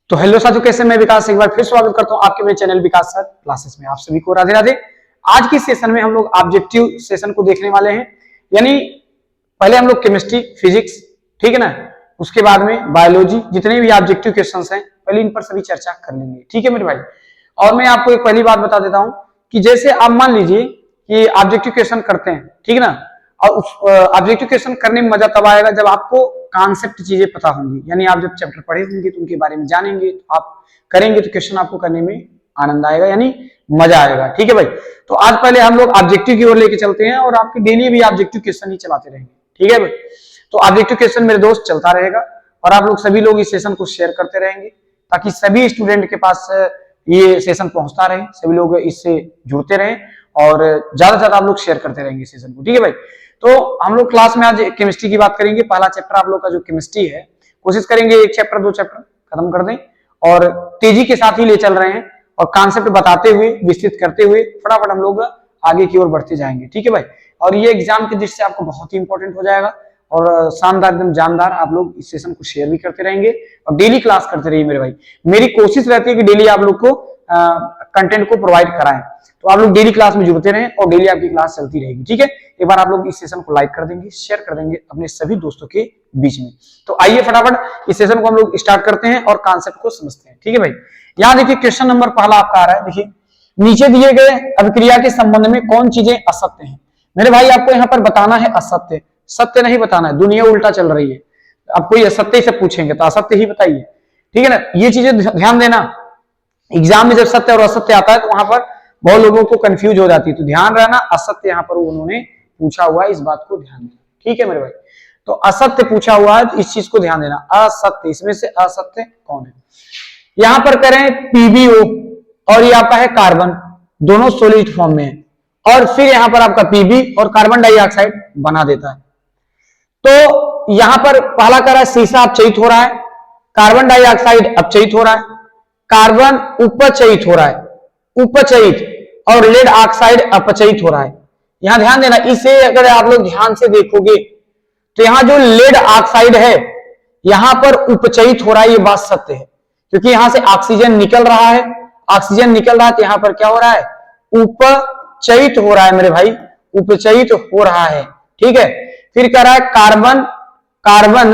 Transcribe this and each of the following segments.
तो हेलो साथियों, कैसे मैं विकास एक बार फिर स्वागत करता हूं आपके मेरे चैनल विकास सर क्लासेस में। आप सभी को राधे राधे। आज की सेशन में हम लोग ऑब्जेक्टिव सेशन को देखने वाले हैं, यानी पहले हम लोग केमिस्ट्री, फिजिक्स, ठीक है ना, उसके बाद में बायोलॉजी, जितने भी ऑब्जेक्टिव क्वेश्चंस हैं पहले इन पर सभी चर्चा कर लेंगे, ठीक है मेरे भाई। और मैं आपको एक पहली बात बता देता हूं कि जैसे आप मान लीजिए कि ऑब्जेक्टिव क्वेश्चन करते हैं, ठीक है ना, और उस ऑब्जेक्टिव क्वेश्चन करने में मजा तब आएगा जब आपको कॉन्सेप्ट चीजें पता होंगी, यानी आप जब चैप्टर पढ़े होंगे तो उनके बारे में जानेंगे, तो आप करेंगे तो क्वेश्चन आपको करने में आनंद आएगा, यानी मजा आएगा, ठीक है भाई। तो आज पहले हम लोग ऑब्जेक्टिव की ओर लेके चलते हैं और आपके डेली भी ऑब्जेक्टिव क्वेश्चन ही चलाते रहेंगे, ठीक है भाई। तो ऑब्जेक्टिव क्वेश्चन मेरे दोस्त चलता रहेगा और आप लोग सभी लोग इस सेशन को शेयर करते रहेंगे ताकि सभी स्टूडेंट के पास ये सेशन पहुंचता रहे, सभी लोग इससे जुड़ते रहे और ज्यादा से ज्यादा आप लोग शेयर करते रहेंगे सेशन को, ठीक है भाई। तो हम लोग क्लास में आज केमिस्ट्री की बात करेंगे। पहला चैप्टर आप लोग का जो केमिस्ट्री है, कोशिश करेंगे एक चैप्टर दो चैप्टर खत्म कर दें और तेजी के साथ ही ले चल रहे हैं और कॉन्सेप्ट बताते हुए, विस्तृत करते हुए फटाफट हम लोग आगे की ओर बढ़ते जाएंगे, ठीक है भाई। और ये एग्जाम की दृष्टि से आपको बहुत ही इंपॉर्टेंट हो जाएगा और शानदार, एकदम जानदार आप लोग इस सेशन को शेयर भी करते रहेंगे और डेली क्लास करते रहिए मेरे भाई। मेरी कोशिश रहती है कि डेली आप लोग को कंटेंट को प्रोवाइड कराएं, तो आप लोग डेली क्लास में जुड़ते रहें और डेली आपकी क्लास चलती रहेगी, ठीक है। एक बार आप लोग इस सेशन को लाइक कर देंगे, शेयर कर देंगे अपने सभी दोस्तों के बीच में। तो आइए फटाफट इस सेशन को हम लोग स्टार्ट करते हैं और कॉन्सेप्ट को समझते हैं, ठीक है भाई। यहां देखिए क्वेश्चन नंबर पहला आपका आ रहा है, देखिए नीचे दिए गए अभिक्रिया के संबंध में कौन चीजें असत्य हैं। मेरे भाई आपको यहाँ पर बताना है असत्य, सत्य नहीं बताना है। दुनिया उल्टा चल रही है, अब कोई असत्य से पूछेंगे तो असत्य ही बताइए, ठीक है ना। ये चीजें ध्यान देना, एग्जाम में जब सत्य और असत्य आता है तो वहां पर बहुत लोगों को कंफ्यूज हो जाती है, तो ध्यान रहना असत्य यहाँ पर उन्होंने पूछा हुआ है, इस बात को ध्यान देना, ठीक है मेरे भाई। तो असत्य पूछा हुआ है तो इस चीज को ध्यान देना, असत्य, इसमें से असत्य कौन है। यहां पर करें पीबीओ और ये आपका है कार्बन, दोनों सॉलिड फॉर्म में है और फिर यहां पर आपका पीबी और कार्बन डाइऑक्साइड बना देता है। तो यहां पर पहला करा शीशा अपचयित हो रहा है, कार्बन डाइऑक्साइड अपचयित हो रहा है, कार्बन उपचयित हो रहा है, उपचयित, और लेड ऑक्साइड अपचयित हो रहा है। यहां ध्यान देना, इसे अगर आप लोग ध्यान से देखोगे तो यहां जो लेड ऑक्साइड है यहां पर उपचयित हो रहा है, ये बात सत्य है, क्योंकि यहां से ऑक्सीजन निकल रहा है, ऑक्सीजन निकल रहा है तो यहां पर क्या हो रहा है, उपचयित हो रहा है मेरे भाई, उपचयित हो रहा है, ठीक है। फिर कह रहा है कार्बन, कार्बन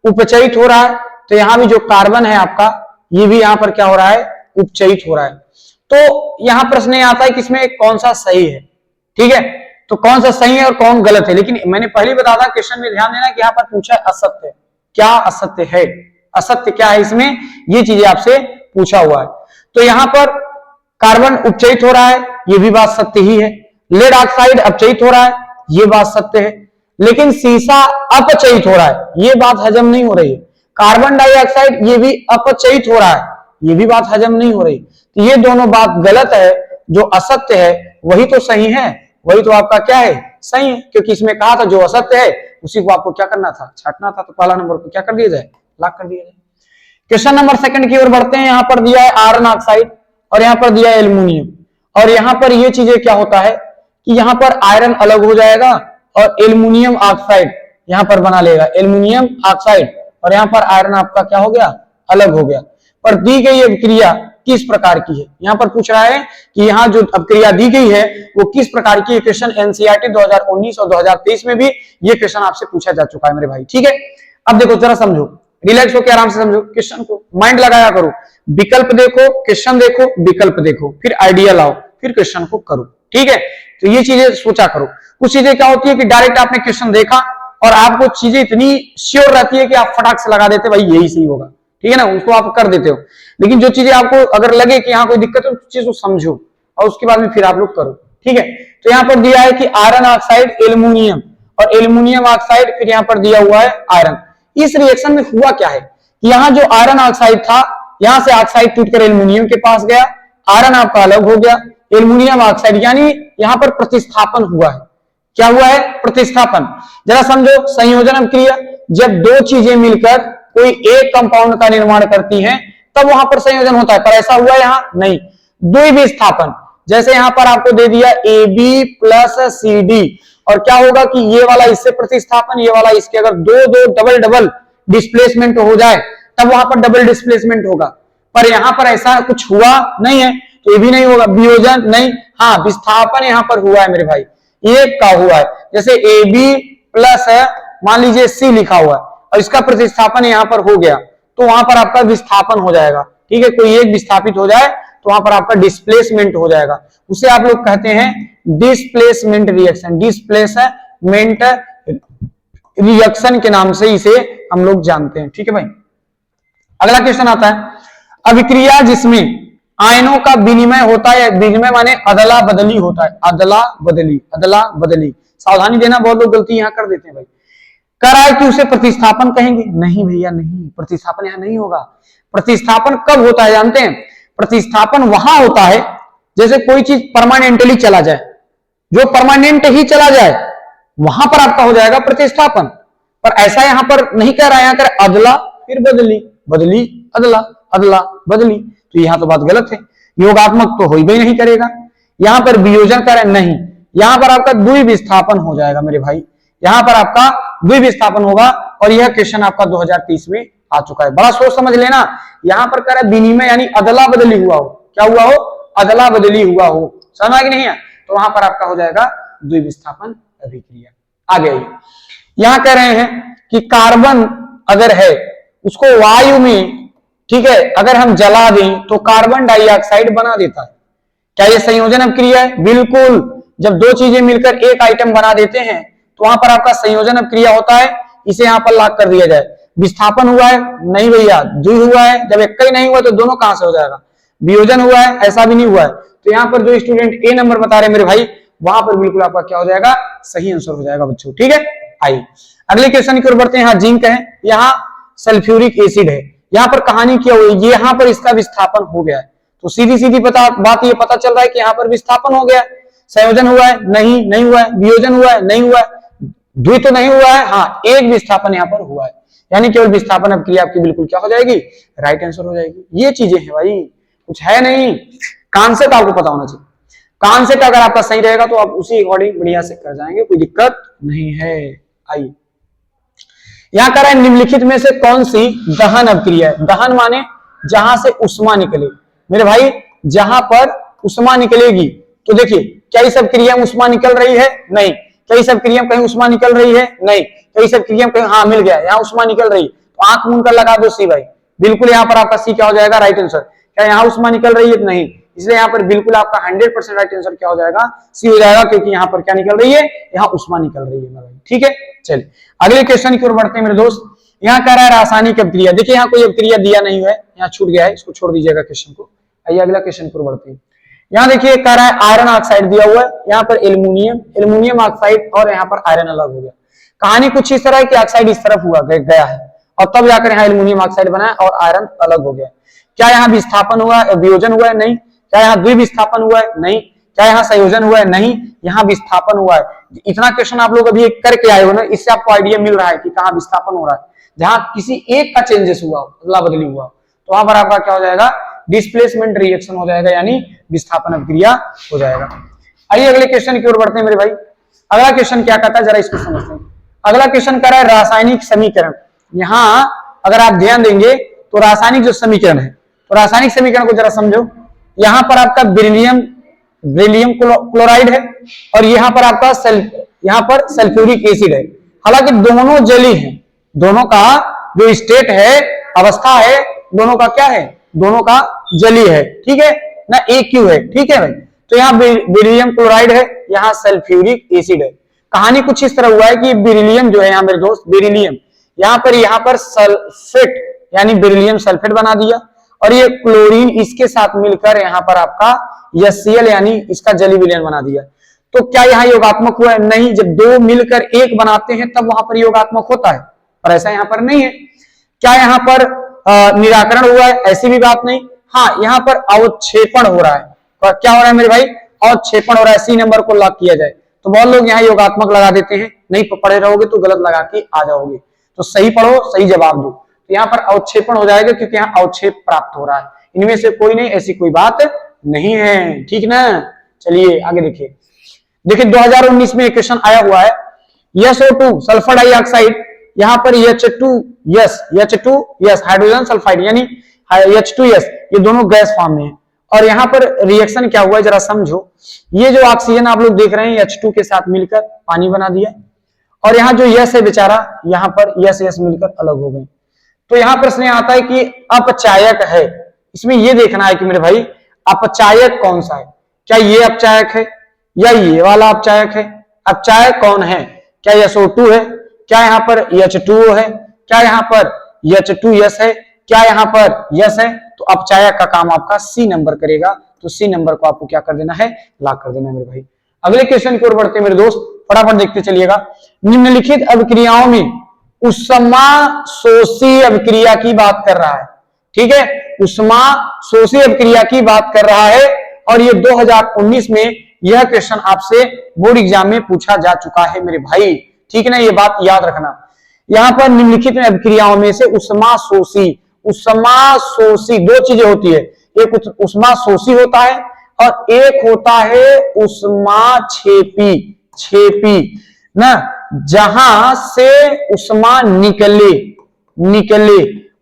उपचयित हो रहा है, तो यहां भी जो कार्बन है आपका ये भी यहां पर क्या हो रहा है, उपचयित हो रहा है। तो यहां प्रश्न ये आता है कि इसमें कौन सा सही है, ठीक है। तो कौन सा सही है और कौन गलत है, लेकिन मैंने पहले बताया था क्वेश्चन में ध्यान देना कि यहां पर पूछा है असत्य, क्या असत्य है, असत्य क्या है इसमें, ये चीजें आपसे पूछा हुआ है। तो यहां पर कार्बन उपचयित हो रहा है, ये भी बात सत्य ही है, लेड ऑक्साइड अपचयित हो रहा है, ये बात सत्य है, लेकिन शीशा अपचयित हो रहा है, ये बात हजम नहीं हो रही है। कार्बन डाइऑक्साइड ये भी अपचयित हो रहा है, ये भी बात हजम नहीं हो रही, तो ये दोनों बात गलत है। जो असत्य है वही तो सही है, वही तो आपका क्या है, सही है, क्योंकि इसमें कहा था जो असत्य है उसी को आपको क्या करना था, छांटना था। तो पहला नंबर को क्या कर दिया जाए, लॉक कर दिया जाए। क्वेश्चन नंबर सेकंड की ओर बढ़ते हैं। यहां पर दिया है आयरन ऑक्साइड और यहां पर दिया है एल्यूमिनियम, और यहां पर ये चीजें क्या होता है कि यहां पर आयरन अलग हो जाएगा और एल्यूमिनियम ऑक्साइड यहां पर बना लेगा, एल्यूमिनियम ऑक्साइड, और यहां पर आयरन आपका क्या हो गया, अलग हो गया। पर दी गई अभिक्रिया किस प्रकार की है, यहां पर पूछ रहा है कि यहां जो अभिक्रिया दी गई है वो किस प्रकार की है। क्वेश्चन एनसीईआरटी 2019 और 2023 में भी ये क्वेश्चन आपसे पूछा जा चुका है मेरे भाई, ठीक है। अब देखो जरा समझो, रिलैक्स होकर आराम से समझो, क्वेश्चन को माइंड लगाया करो, विकल्प देखो, क्वेश्चन देखो, विकल्प देखो, फिर आइडिया लाओ, फिर क्वेश्चन को करो, ठीक है। तो ये चीजें सोचा करो। कुछ चीजें क्या होती है कि डायरेक्ट आपने क्वेश्चन देखा और आपको चीजें इतनी श्योर रहती है कि आप फटाक से लगा देते भाई यही सही होगा, ठीक है ना, उसको आप कर देते हो। लेकिन जो चीजें आपको अगर लगे कि यहाँ कोई दिक्कत है, उस चीज को समझो और उसके बाद में फिर आप लोग करो, ठीक है। तो यहाँ पर दिया है कि आयरन ऑक्साइड, एल्यूमिनियम, और एल्यूमिनियम ऑक्साइड, फिर यहाँ पर दिया हुआ है आयरन। इस रिएक्शन में हुआ क्या है कि यहाँ जो आयरन ऑक्साइड था, यहां से ऑक्साइड टूटकर एल्यूमिनियम के पास गया, आयरन आपका अलग हो गया, एल्यूमिनियम ऑक्साइड, यानी यहाँ पर प्रतिस्थापन हुआ है। क्या हुआ है, प्रतिस्थापन। जरा समझो, संयोजन अभिक्रिया, जब दो चीजें मिलकर कोई एक कंपाउंड का निर्माण करती हैं तब वहां पर संयोजन होता है, पर ऐसा हुआ यहां नहीं। द्विविस्थापन, जैसे यहां पर आपको दे दिया AB प्लस CD, और क्या होगा कि ये वाला इससे प्रतिस्थापन, ये वाला इसके, अगर दो दो डबल डबल डिस्प्लेसमेंट हो जाए तब वहां पर डबल डिस्प्लेसमेंट होगा। पर यहाँ पर ऐसा कुछ हुआ नहीं है, तो ये भी नहीं होगा। वियोजन नहीं, हाँ विस्थापन यहाँ पर हुआ है मेरे भाई, एक का हुआ है। जैसे ए बी प्लस मान लीजिए सी लिखा हुआ है और इसका प्रतिस्थापन यहाँ पर हो गया, तो वहां पर आपका विस्थापन हो जाएगा। ठीक है, कोई एक विस्थापित हो जाए तो वहां पर आपका डिस्प्लेसमेंट हो जाएगा। उसे आप लोग कहते हैं डिस्प्लेसमेंट रिएक्शन। डिस्प्लेसमेंट रिएक्शन के नाम से इसे हम लोग जानते हैं। ठीक है भाई, अगला क्वेश्चन आता है, अभिक्रिया जिसमें आयनों का विनिमय होता है, विनिमय माने अदला बदली होता है, अदला बदली, अदला बदली। सावधानी देना, बहुत लोग गलती यहां कर देते हैं भाई। कह रहा है कि उसे प्रतिस्थापन कहेंगे, नहीं भैया नहीं, प्रतिस्थापन यहां नहीं होगा। प्रतिस्थापन कब होता है जानते हैं? प्रतिस्थापन वहां होता है जैसे कोई चीज परमानेंटली चला जाए, जो परमानेंट ही चला जाए वहां पर आपका हो जाएगा प्रतिस्थापन। पर ऐसा यहां पर नहीं कह रहा है, यहां कर अदला फिर बदली, बदली अदला, अदला बदली, तो यहां तो बात गलत है। योगात्मक तो हो ही नहीं करेगा। यहां पर वियोजन कर नहीं, यहां पर आपका द्विविस्थापन हो जाएगा मेरे भाई, यहां पर आपका द्विविस्थापन होगा। और यह क्वेश्चन आपका 2030 में आ चुका है, बड़ा सोच समझ लेना। यहां पर कह रहा है विनिमय यानी अदला बदली हुआ हो, क्या हुआ हो? अदला बदली हुआ हो, समझ आ गया नहीं है? तो वहां पर आपका हो जाएगा द्विविस्थापन अभिक्रिया। आगे आइए, यहां कह रहे हैं कि कार्बन अगर है उसको वायु में, ठीक है, अगर हम जला दें तो कार्बन डाइऑक्साइड बना देता है। क्या यह संयोजन अभिक्रिया है? बिल्कुल। जब दो चीजें मिलकर एक आइटम बना देते हैं तो वहां पर आपका संयोजन अभिक्रिया होता है। इसे यहां पर लॉक कर दिया जाए। विस्थापन हुआ है? नहीं भैया, द्वि हुआ है। जब एक ही नहीं हुआ तो दोनों कहां से हो जाएगा? वियोजन हुआ है? ऐसा भी नहीं हुआ है। तो यहां पर जो स्टूडेंट ए नंबर बता रहे मेरे भाई, वहां पर बिल्कुल आपका क्या हो जाएगा? सही आंसर हो जाएगा बच्चों। ठीक है, आइए अगले क्वेश्चन की ओर बढ़ते हैं। यहाँ जिंक है, यहाँ सल्फ्यूरिक एसिड है। यहाँ पर कहानी क्या हुई, यहाँ पर इसका विस्थापन हो गया है, तो सीधी सीधी बात ये पता चल रहा है कि यहाँ पर विस्थापन हो गया है। संयोजन हुआ है? नहीं, नहीं हुआ है। वियोजन हुआ है? नहीं हुआ है। द्वि तो नहीं हुआ है, हाँ एक विस्थापन यहाँ पर हुआ है, यानी केवल विस्थापन अभिक्रिया आपकी बिल्कुल क्या हो जाएगी? राइट आंसर हो जाएगी। ये चीजें हैं भाई, कुछ है नहीं, कॉन्सेप्ट आपको पता होना चाहिए। कॉन्सेप्ट अगर आपका सही रहेगा तो आप उसी अकॉर्डिंग बढ़िया से कर जाएंगे, कोई दिक्कत नहीं है। आइए, यहां कह रहा है निम्नलिखित में से कौन सी दहन अभिक्रिया है? दहन माने जहां से उष्मा निकले मेरे भाई, जहां पर उष्मा निकलेगी। तो देखिए, क्या इस अभिक्रिया में उष्मा निकल रही है? नहीं। क्या इस अभिक्रिया में कहीं उष्मा निकल रही है? नहीं। क्या इस अभिक्रिया में कहीं, हाँ मिल गया, यहाँ उष्मा निकल रही, तो आंख मूंद कर लगा दो सी भाई, बिल्कुल यहाँ पर आपका सी क्या हो जाएगा? Right answer. क्या यहाँ उष्मा निकल रही है? नहीं, इसलिए यहाँ पर बिल्कुल आपका 100% राइट आंसर क्या हो जाएगा? सी हो जाएगा, क्योंकि यहाँ पर क्या निकल रही है? यहाँ उष्मा निकल रही है भाई। ठीक है, चलिए अगले क्वेश्चन की ओर बढ़ते हैं मेरे दोस्त। यहाँ कह रहा है रासायनिक अभिक्रिया। देखिए यहाँ कोई अभिक्रिया दिया नहीं है, यहाँ छूट गया है, इसको छोड़ दीजिएगा क्वेश्चन को। आइए अगला क्वेश्चन की ओर बढ़ते हैं। यहाँ देखिए कह रहा है आयरन ऑक्साइड दिया हुआ है, यहाँ पर एल्युमिनियम ऑक्साइड, और यहाँ पर आयरन अलग हो गया। कहानी कुछ इस तरह है कि ऑक्साइड इस तरफ हुआ गया है और तब जाकर यहाँ एल्युमिनियम ऑक्साइड बना है और आयरन अलग हो गया। क्या यहाँ विस्थापन हुआ है? वियोजन हुआ है? नहीं। क्या यहाँ द्विविस्थापन हुआ है? नहीं। क्या यहाँ संयोजन हुआ है? नहीं। यहाँ विस्थापन हुआ है। इतना क्वेश्चन आप लोग अभी करके आए हो ना, इससे आपको आइडिया मिल रहा है कि कहाँ विस्थापन हो रहा है। जहां किसी एक का चेंजेस हुआ, अदला बदली हुआ, तो वहां पर आपका क्या हो जाएगा? डिस्प्लेसमेंट रिएक्शन हो जाएगा, यानी विस्थापन अभिक्रिया हो जाएगा। आइए अगले क्वेश्चन की ओर बढ़ते हैं मेरे भाई। अगला क्वेश्चन क्या कहता है, जरा इसको समझते हैं। अगला क्वेश्चन कह रहा है रासायनिक समीकरण। यहां अगर आप ध्यान देंगे तो रासायनिक जो समीकरण है, तो रासायनिक समीकरण को जरा समझो। यहां पर आपका बेरिलियम क्लोराइड है और यहां पर आपका यहां पर सल्फ्यूरिक एसिड है। हालांकि दोनों जली हैं, दोनों का जो स्टेट है, अवस्था है, दोनों का क्या है? दोनों का जली है। ठीक है ना, AQ है। ठीक है भाई, तो यहाँ बेरिलियम क्लोराइड है, यहाँ सल्फ्यूरिक एसिड है। कहानी कुछ इस तरह हुआ है कि बेरिलियम जो है यहाँ मेरे दोस्त, बेरिलियम यहाँ पर सल्फेट यानी बेरिलियम सल्फेट बना दिया, और ये क्लोरीन इसके साथ मिलकर यहाँ पर आपका HCl यानी इसका जली विलयन बना दिया। तो क्या यहाँ योगात्मक हुआ है? नहीं। जब दो मिलकर एक बनाते हैं तब वहां पर योगात्मक होता है, पर ऐसा यहाँ पर नहीं है। क्या यहाँ पर निराकरण हुआ है? ऐसी भी बात नहीं। हाँ, यहाँ पर अवक्षेपण हो रहा है। तो क्या हो रहा है मेरे भाई? अवक्षेपण हो रहा है। सी नंबर को लॉक किया जाए। तो बहुत लोग यहाँ योगात्मक लगा देते हैं, नहीं पढ़े रहोगे तो गलत लगा के आ जाओगे। तो सही पढ़ो, सही जवाब दो। तो यहाँ पर अवक्षेपण हो जाएगा, क्योंकि यहाँ अवक्षेप प्राप्त हो रहा है। इनमें से कोई नहीं, ऐसी कोई बात नहीं है। ठीक ना, चलिए आगे देखिए। 2019 में एक क्वेश्चन आया हुआ है, SO2 सल्फर डाइऑक्साइड, यहाँ पर H2S हाइड्रोजन सल्फाइड, यानी H2S, ये दोनों गैस फॉर्म में है। और यहाँ पर रिएक्शन क्या हुआ है जरा समझो। ये जो ऑक्सीजन आप लोग देख रहे हैं H2 के साथ मिलकर पानी बना दिया, और यहाँ जो यस है बेचारा, यहाँ पर यस मिलकर अलग हो गए। तो यहाँ प्रश्न आता है कि अपचायक है, इसमें ये देखना है कि मेरे भाई अपचायक कौन सा है, क्या ये अपचायक है या ये वाला अपचायक है। अपचायक कौन है, क्या SO2 है, क्या यहाँ पर H2O है, क्या यहाँ पर H2S है, क्या यहाँ पर यस है। तो अपचायक का काम आपका सी नंबर करेगा, तो सी नंबर को आपको क्या कर देना है, लॉक कर देना है मेरे भाई। अगले क्वेश्चन की ओर बढ़ते हैं मेरे दोस्त, फटाफट देखते चलिएगा। निम्नलिखित अभिक्रियाओं में उष्माशोषी अभिक्रिया की बात कर रहा है, ठीक है, उष्माशोषी अभिक्रिया की बात कर रहा है। और ये 2019 में यह क्वेश्चन आपसे बोर्ड एग्जाम में पूछा जा चुका है मेरे भाई, ठीक है ना, ये बात याद रखना। यहां पर निम्नलिखित अभिक्रियाओं में से उष्माशोषी दो चीजें होती है, एक उष्माशोषी होता है और एक होता है उष्माक्षेपी ना, जहां से उष्मा निकले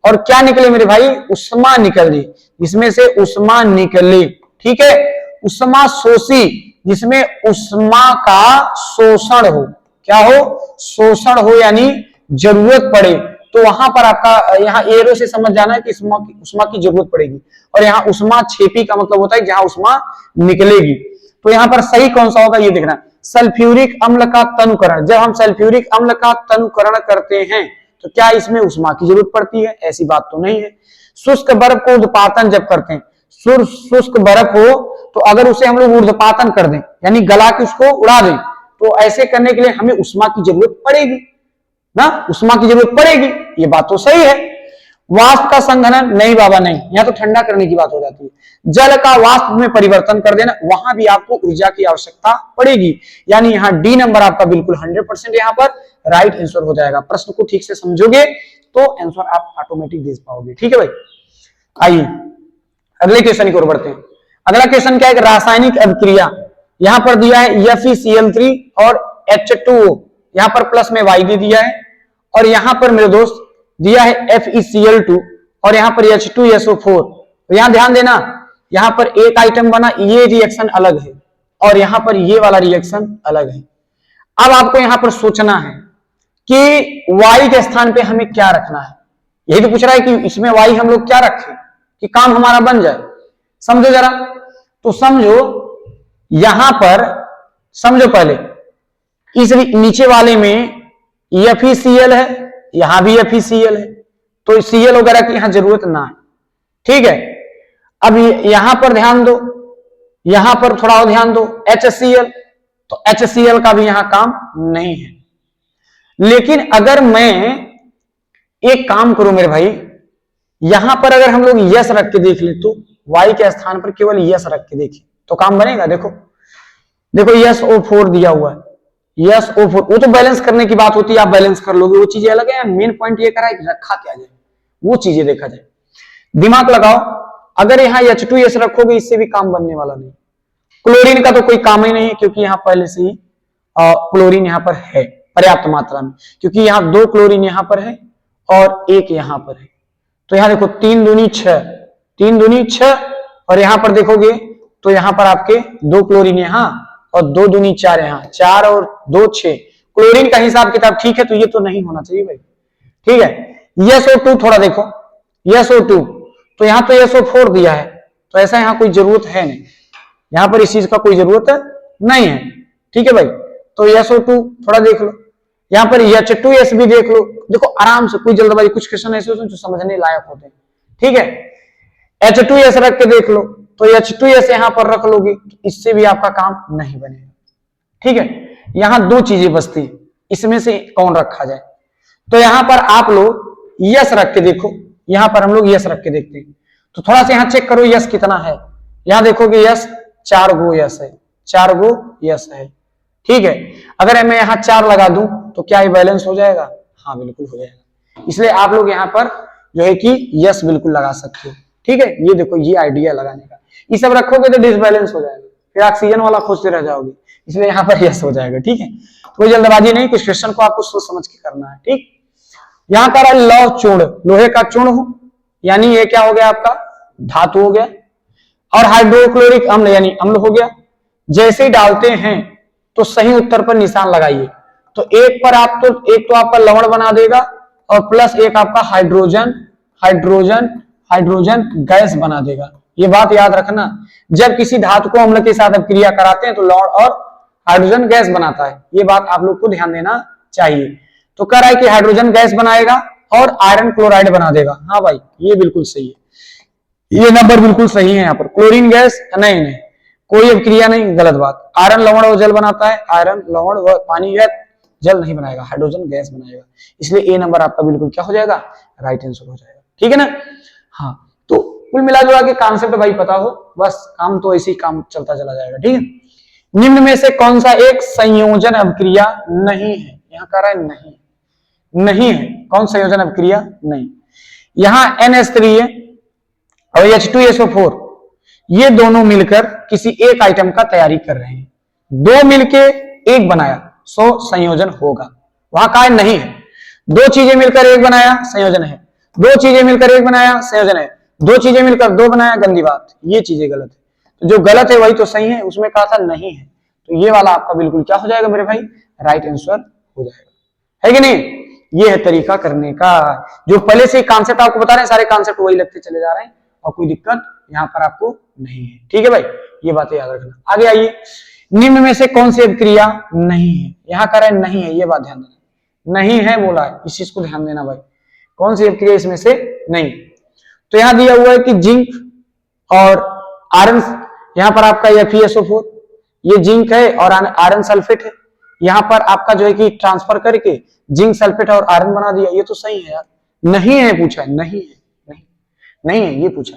और क्या निकले मेरे भाई, उष्मा निकले, इसमें से उष्मा निकले, ठीक है। उष्माशोषी जिसमें उष्मा का शोषण हो, क्या हो, शोषण हो, यानी जरूरत पड़े, तो वहां पर आपका यहाँ एरो से समझ जाना है कि उष्मा की जरूरत पड़ेगी। और यहाँ उष्माक्षेपी का मतलब होता है जहां उष्मा निकलेगी। तो यहाँ पर सही कौन सा होगा ये देखना। सल्फ्यूरिक अम्ल का तनुकरण, जब हम सल्फ्यूरिक अम्ल का तनुकरण करते हैं तो क्या इसमें उष्मा की जरूरत पड़ती है, ऐसी बात तो नहीं है। शुष्क बर्फ को ऊर्ध्वपातन जब करते हैं, शुष्क बर्फ हो तो अगर उसे हम लोग ऊर्ध्वपातन कर दें, यानी गला के उसको उड़ा दें, तो ऐसे करने के लिए हमें उष्मा की जरूरत पड़ेगी ना, उष्मा की जरूरत पड़ेगी, ये बात तो सही है। वाष्प का संघनन, नहीं बाबा नहीं, यहां तो ठंडा करने की बात हो जाती है। जल का वाष्प में परिवर्तन कर देना, वहां भी आपको ऊर्जा की आवश्यकता पड़ेगी, यानी यहाँ डी नंबर आपका बिल्कुल 100% यहाँ पर राइट आंसर हो जाएगा। प्रश्न को ठीक से समझोगे तो आंसर आप ऑटोमेटिक दे पाओगे, ठीक है भाई। आइए अगले क्वेश्चन की ओर बढ़ते हैं। अगला क्वेश्चन क्या है, रासायनिक अभिक्रिया, यहां पर दिया है FeCl3 और H2O, यहां पर प्लस में Y दे दिया है, और यहां पर मेरे दोस्त दिया है FeCl2 और यहां पर H2SO4। तो यहां ध्यान देना, यहां पर एक आइटम बना, ये रिएक्शन अलग है और यहां पर ये वाला रिएक्शन अलग है। अब आपको यहां पर सोचना है कि Y के स्थान पे हमें क्या रखना है, यही तो पूछ रहा है कि इसमें Y हम लोग क्या रखें कि काम हमारा बन जाए। समझो जरा, तो समझो यहां पर, समझो पहले इस नीचे वाले में FeCl है, यहां भी FeCl है, तो Cl वगैरह की यहां जरूरत ना है, ठीक है। अब यहां पर ध्यान दो, यहां पर थोड़ा और ध्यान दो, HCl, तो HCl का भी यहां काम नहीं है। लेकिन अगर मैं एक काम करूं मेरे भाई, यहां पर अगर हम लोग यस रख के देख ले, तो Y के स्थान पर केवल यस रख के देखें तो काम बनेगा। देखो देखो SO4 दिया हुआ है, SO4, वो तो बैलेंस करने की बात होती है, आप बैलेंस कर लोगे, वो चीजें अलग है। मेन पॉइंट ये करा है कि रखा क्या जाए, वो चीजें देखा जाए। दिमाग लगाओ, अगर यहाँ H2S रखोगे इससे भी काम बनने वाला नहीं। क्लोरीन का तो कोई काम ही नहीं है, क्योंकि यहाँ पहले से ही क्लोरीन यहाँ पर है पर्याप्त मात्रा में, क्योंकि यहाँ 2 क्लोरीन यहाँ पर है और 1 यहाँ पर है। तो यहाँ देखो 3 दूनी 6 और यहाँ पर देखोगे तो यहाँ पर आपके 2 क्लोरीन यहाँ और 2 दूनी 4 यहाँ, 4 और 2 6। क्लोरीन का हिसाब किताब ठीक है, तो ये तो नहीं होना चाहिए भाई, ठीक है। SO2 थोड़ा देखो, SO2 तो यहाँ तो SO4 दिया है, तो ऐसा यहाँ कोई जरूरत है नहीं, यहाँ पर इस चीज का कोई जरूरत नहीं है, ठीक है भाई। तो SO2 थोड़ा देख लो, यहाँ पर H2S भी देख लो, देखो आराम से, कोई जल्दबाजी, कुछ क्वेश्चन ऐसे होते हैं जो समझने लायक होते हैं, ठीक है। H2S रख के देख लो, तो H2S यहां पर रख लोगे, इससे भी आपका काम नहीं बनेगा, ठीक है। यहां 2 चीजें बचती है, इसमें से कौन रखा जाए, तो यहां पर आप लोग यस रख के देखो, यहां पर हम लोग यस रख के देखते हैं, तो थोड़ा सा यहां चेक करो यस कितना है। यहां देखोगे यस 4 गो यस है, 4 गो यस है, ठीक है। अगर मैं यहां 4 लगा दूं तो क्या ये बैलेंस हो जाएगा? हाँ बिल्कुल हो जाएगा। इसलिए आप लोग यहाँ पर जो है कि यस बिल्कुल लगा सकते हो, ठीक है। ये देखो ये आइडिया लगाने का, ये सब रखोगे तो डिसबैलेंस हो जाएगा, फिर ऑक्सीजन वाला खोजते रह जाओगे, इसलिए यहाँ पर यस हो जाएगा, ठीक है। कोई जल्दबाजी नहीं, कुछ क्वेश्चन को आपको सोच समझ के करना है, ठीक। यहाँ पर लौह चूर्ण, लोहे का चूर्ण हो, यानी ये क्या हो गया आपका धातु हो गया, और हाइड्रोक्लोरिक अम्ल यानी अम्ल हो गया। जैसे ही डालते हैं तो सही उत्तर पर निशान लगाइए। तो एक पर आप एक तो आपका लवण बना देगा और प्लस एक आपका हाइड्रोजन हाइड्रोजन हाइड्रोजन गैस बना देगा। ये बात याद रखना, जब किसी धातु को अम्ल के साथ अपक्रिया कराते हैं तो लवण और हाइड्रोजन गैस बनाता है। ये बात आप लोग को ध्यान देना चाहिए। तो कह रहा है कि हाइड्रोजन गैस बनाएगा और आयरन क्लोराइड बना देगा। हाँ भाई ये बिल्कुल सही है, ये नंबर बिल्कुल सही है। यहाँ पर क्लोरीन गैस नहीं नहीं कोई अभिक्रिया नहीं, गलत बात। आयरन लवण व जल बनाता है, आयरन लवण व पानी गैस जल नहीं बनाएगा, हाइड्रोजन गैस बनाएगा। इसलिए ए नंबर आपका बिल्कुल क्या हो जाएगा, राइट आंसर हो जाएगा। ठीक है ना। हाँ तो कुल मिला जुला के कॉन्सेप्ट भाई पता हो, बस काम तो ऐसे ही काम चलता चला जाएगा। ठीक है। निम्न में से कौन सा एक संयोजन अभिक्रिया नहीं है, यहाँ कह रहा है नहीं नहीं है। कौन संयोजन अभिक्रिया नहीं, यहाँ NH3 है और H2SO4 ये दोनों मिलकर किसी एक आइटम का तैयारी कर रहे हैं। दो मिलके एक बनाया सो संयोजन होगा, वहां कहा नहीं है। दो चीजें मिलकर एक बनाया संयोजन है, दो चीजें मिलकर एक बनाया संयोजन है, दो चीजें मिलकर दो बनाया गंदी बात, ये चीजें गलत है। तो जो गलत है वही तो सही है, उसमें कहा था नहीं है। तो ये वाला आपका बिल्कुल क्या हो जाएगा मेरे भाई, राइट आंसर हो जाएगा, है कि नहीं। ये है तरीका करने का, जो पहले से कॉन्सेप्ट आपको बता रहे हैं, सारे कॉन्सेप्ट वही लगते चले जा रहे हैं और कोई दिक्कत यहाँ पर आपको नहीं है। ठीक है भाई, ये बातें याद रखना। आगे आइए, निम्न में से कौन सी अभिक्रिया नहीं है, यहाँ कह रहे हैं नहीं है, ये बात ध्यान देना, नहीं है बोला है, इस चीज को ध्यान देना भाई। कौन सी अभिक्रिया इसमें से नहीं, तो यहाँ दिया हुआ है कि जिंक और आयरन, यहाँ पर आपका FeSO4 ये जिंक है और आयरन सल्फेट है। यहाँ पर आपका जो है कि ट्रांसफर करके जिंक सल्फेट और आयरन बना दिया, ये तो सही है यार। नहीं है पूछा है, नहीं है, नहीं नहीं है ये पूछा।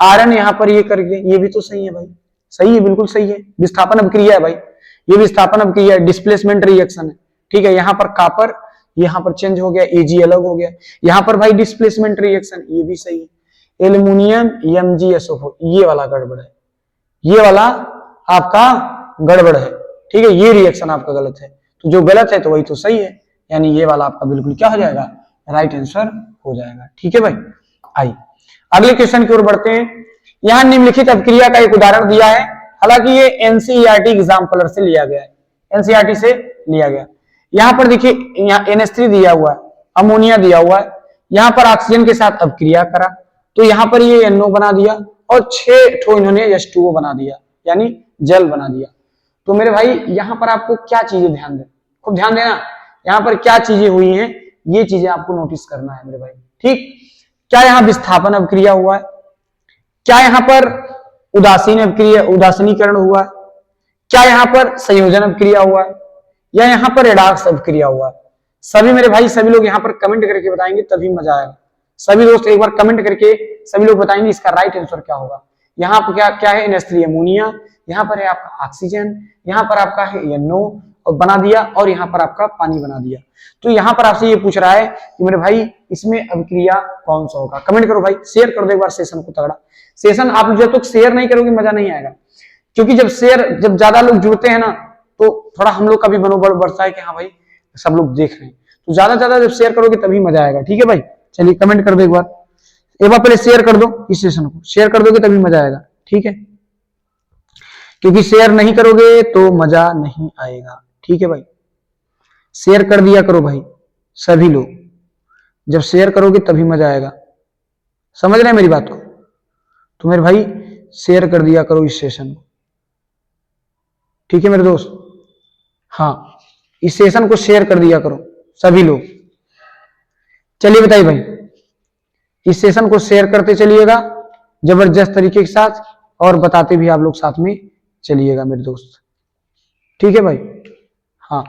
आयरन यहाँ पर ये करके, ये भी तो सही है भाई, सही है बिल्कुल सही है। विस्थापन अभिक्रिया है भाई, ये विस्थापन अभिक्रिया है, डिस्प्लेसमेंट रिएक्शन है। ठीक है, यहाँ पर कापर यहाँ पर चेंज हो गया, Ag अलग हो गया, यहाँ पर भाई डिस्प्लेसमेंट रिएक्शन, ये भी सही है। एल्यूमिनियम MgSO4 ये वाला गड़बड़ है, ये वाला आपका गड़बड़ है। ठीक है, ये रिएक्शन आपका गलत है, तो जो गलत है तो वही तो सही है, यानी ये वाला आपका बिल्कुल क्या हो जाएगा, राइट आंसर हो जाएगा। ठीक है भाई, आइए अगले क्वेश्चन की ओर बढ़ते हैं। यहां निम्नलिखित अभिक्रिया का एक उदाहरण दिया है, हालांकि ये NCERT एग्जाम्पलर से लिया गया है, NCERT से लिया गया। यहां पर देखिए, यहाँ NH3 दिया हुआ है, अमोनिया दिया हुआ है, यहां पर ऑक्सीजन के साथ अभिक्रिया करा तो यहां पर ये NO बना दिया और 6 ठो इन्होंने H2O बना दिया, यानी जल बना दिया। तो मेरे भाई यहां पर आपको क्या चीजें ध्यान दें, खूब ध्यान देना, यहां पर क्या चीजें हुई हैं ये चीजें आपको नोटिस करना है मेरे भाई। ठीक, क्या यहां विस्थापन अभिक्रिया हुआ है, क्या यहां पर उदासीन अभिक्रिया उदासीनीकरण हुआ है, क्या यहां पर संयोजन अभिक्रिया हुआ है, या यहां पर रेडॉक्स अभिक्रिया हुआ है। सभी मेरे भाई सभी लोग यहां पर कमेंट करके बताएंगे तभी मजा आएगा। सभी दोस्त एक बार कमेंट करके सभी लोग बताएंगे इसका राइट आंसर क्या होगा। यहाँ पर क्या क्या है, NH3 अमोनिया, यहाँ पर है आपका ऑक्सीजन, यहाँ पर आपका है NO और बना दिया, और यहाँ पर आपका पानी बना दिया। तो यहाँ पर आपसे ये पूछ रहा है कि मेरे भाई इसमें अभिक्रिया कौन सा होगा। कमेंट करो भाई, शेयर कर दो एक बार सेशन को तगड़ा। सेशन आप जब तक शेयर नहीं करोगे मजा नहीं आएगा, क्योंकि जब ज्यादा लोग जुड़ते हैं ना तो थोड़ा हम लोग का भी मनोबल बढ़ता है कि हाँ भाई सब लोग देख रहे हैं। तो ज्यादा ज्यादा जब शेयर करोगे तभी मजा आएगा। ठीक है भाई, चलिए कमेंट कर दो एक बार पहले शेयर कर दो, इस सेशन को शेयर कर दोगे तभी मजा आएगा। ठीक है, क्योंकि शेयर नहीं करोगे तो मजा नहीं आएगा। ठीक है भाई, शेयर कर दिया करो भाई सभी लोग, जब शेयर करोगे तभी मजा आएगा। समझ रहे हैं मेरी बात को, तो मेरे भाई शेयर कर दिया करो इस सेशन को। ठीक है मेरे दोस्त, हाँ इस सेशन को शेयर कर दिया करो सभी लोग। चलिए बताइए भाई, इस सेशन को शेयर करते चलिएगा जबरदस्त तरीके के साथ, और बताते भी आप लोग साथ में चलिएगा मेरे दोस्त। ठीक है भाई, हाँ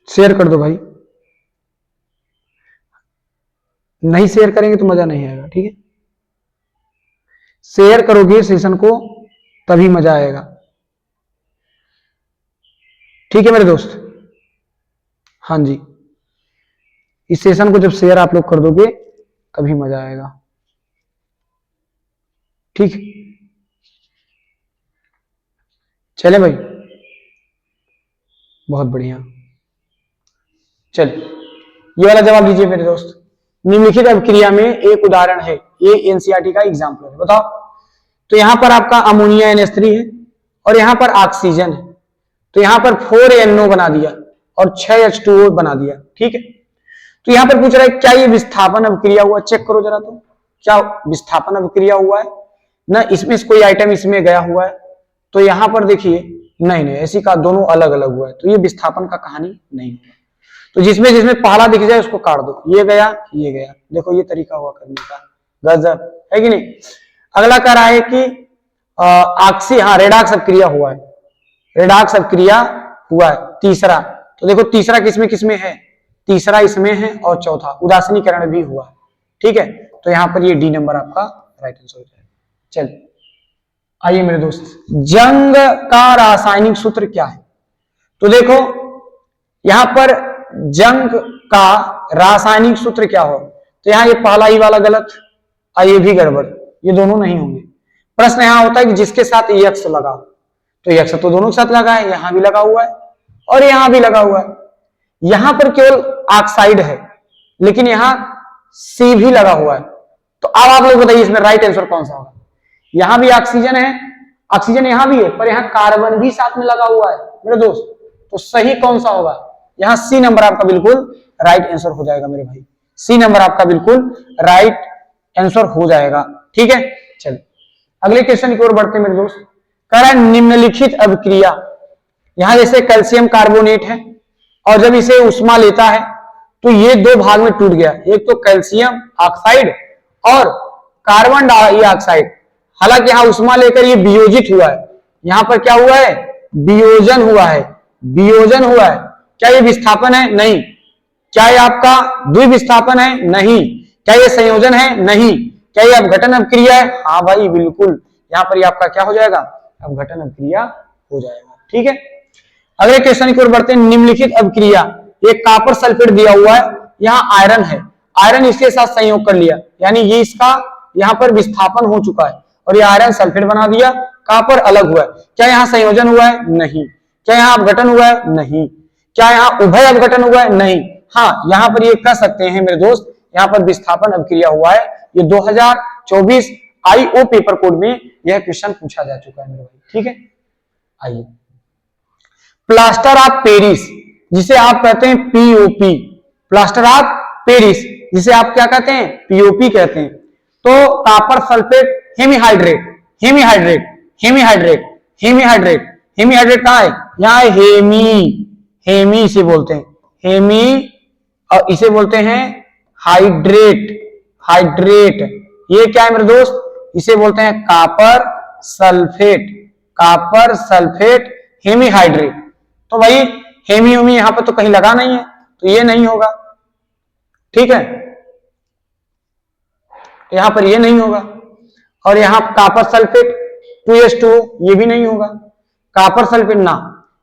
शेयर कर दो भाई, नहीं शेयर करेंगे तो मजा नहीं आएगा। ठीक है, शेयर करोगे सेशन को तभी मजा आएगा। ठीक है मेरे दोस्त, हाँ जी, इस सेशन को जब शेयर आप लोग कर दोगे तभी मजा आएगा। ठीक है। चले भाई, बहुत बढ़िया। चलिए ये वाला जवाब दीजिए मेरे दोस्त। निम्नलिखित अभिक्रिया में एक उदाहरण है, ये एनसीईआरटी का एग्जाम्पल है, बताओ। तो यहां पर आपका अमोनिया NH3 है और यहां पर ऑक्सीजन है, तो यहां पर 4NO बना दिया और 6H2O बना दिया, ठीक है। तो यहां पर पूछ रहा है क्या ये विस्थापन अभिक्रिया हुआ, चेक करो जरा, तो क्या विस्थापन अभिक्रिया हुआ है ना, इसमें से कोई आइटम इसमें गया हुआ है। तो यहां पर देखिए नहीं नहीं, ऐसी का दोनों अलग अलग हुआ है, तो ये विस्थापन का कहानी नहीं हुआ। तो जिसमें जिसमें पहला दिख जाए उसको काट दो, ये गया ये गया, देखो ये तरीका हुआ करने का, गजब है कि नहीं। अगला कह रहा है कि रेडॉक्स अभिक्रिया हुआ है, रेडॉक्स अभिक्रिया हुआ है तीसरा। तो देखो तीसरा किसमें किसमें है, तीसरा इसमें है और चौथा उदासीनीकरण भी हुआ है, ठीक है। तो यहां पर ये डी नंबर आपका राइट आंसर हो जाएगा। चलिए आइए मेरे दोस्त, जंग का रासायनिक सूत्र क्या है। तो देखो यहां पर जंग का रासायनिक सूत्र क्या हो, तो यहां ये पहला ही वाला गलत, ये भी गड़बड़, ये दोनों नहीं होंगे। प्रश्न यहां होता है कि जिसके साथ यक्स लगा, तो यक्स तो दोनों के साथ लगा है, यहां भी लगा हुआ है और यहां भी लगा हुआ है। यहां पर केवल ऑक्साइड है लेकिन यहां सी भी लगा हुआ है। तो अब आप लोग बताइए इसमें राइट आंसर कौन सा होगा। यहां भी ऑक्सीजन है, ऑक्सीजन यहां भी है, पर यहां कार्बन भी साथ में लगा हुआ है मेरे दोस्त, तो सही कौन सा होगा, यहां सी नंबर आपका बिल्कुल राइट आंसर हो जाएगा मेरे भाई, सी नंबर आपका बिल्कुल राइट आंसर हो जाएगा, ठीक है। चलिए अगले क्वेश्चन की ओर बढ़ते हैं मेरे दोस्त। कह रहा है निम्नलिखित अभिक्रिया, यहां जैसे कैल्शियम कार्बोनेट है और जब इसे उष्मा लेता है तो ये दो भाग में टूट गया, एक तो कैल्शियम ऑक्साइड और कार्बन डाइऑक्साइड। हालांकि यहां उष्मा लेकर ये वियोजित हुआ है, यहां पर क्या हुआ है, वियोजन हुआ है, वियोजन हुआ है। क्या ये विस्थापन है, नहीं। क्या ये आपका द्विविस्थापन है, नहीं। क्या ये संयोजन है, नहीं। क्या ये अपघटन अभिक्रिया है, हाँ भाई बिल्कुल, यहां पर ये आपका क्या हो जाएगा, अपघटन अभिक्रिया हो जाएगा, ठीक है। अगले क्वेश्चन की ओर बढ़ते हैं। निम्नलिखित अभिक्रिया, एक कॉपर सल्फेट दिया हुआ है, यहाँ आयरन है, आयरन इसके साथ संयोग कर लिया, यानी ये इसका यहाँ पर विस्थापन हो चुका है और ये आयरन सल्फेट बना दिया, कॉपर अलग हुआ है। क्या यहाँ संयोजन हुआ है, नहीं। क्या यहाँ अपघटन हुआ है, नहीं। क्या यहाँ उभय अपघटन हुआ है, नहीं। हाँ यहाँ पर ये कह सकते हैं मेरे दोस्त, यहाँ पर विस्थापन अभिक्रिया हुआ है। ये 2024 IO पेपर कोड में यह क्वेश्चन पूछा जा चुका है मेरे भाई, ठीक है। आइए, प्लास्टर ऑफ पेरिस जिसे आप कहते हैं POP, प्लास्टर ऑफ पेरिस जिसे आप क्या कहते हैं, POP कहते हैं। तो copper sulphate hemihydrate, hemihydrate, hemihydrate, hemihydrate, hemihydrate कहां है, यहाँ हेमी, हेमी इसे बोलते हैं, हेमी, और इसे बोलते हैं हाइड्रेट, हाइड्रेट। ये क्या है मेरे दोस्त, इसे बोलते हैं copper sulphate, copper sulphate hemihydrate. तो भाई हेमी होमी यहां पर तो कहीं लगा नहीं है, तो ये नहीं होगा, ठीक है, यहां पर ये नहीं होगा। और यहां कॉपर सल्फेट 2H2O ये भी नहीं होगा, कॉपर सल्फेट ना,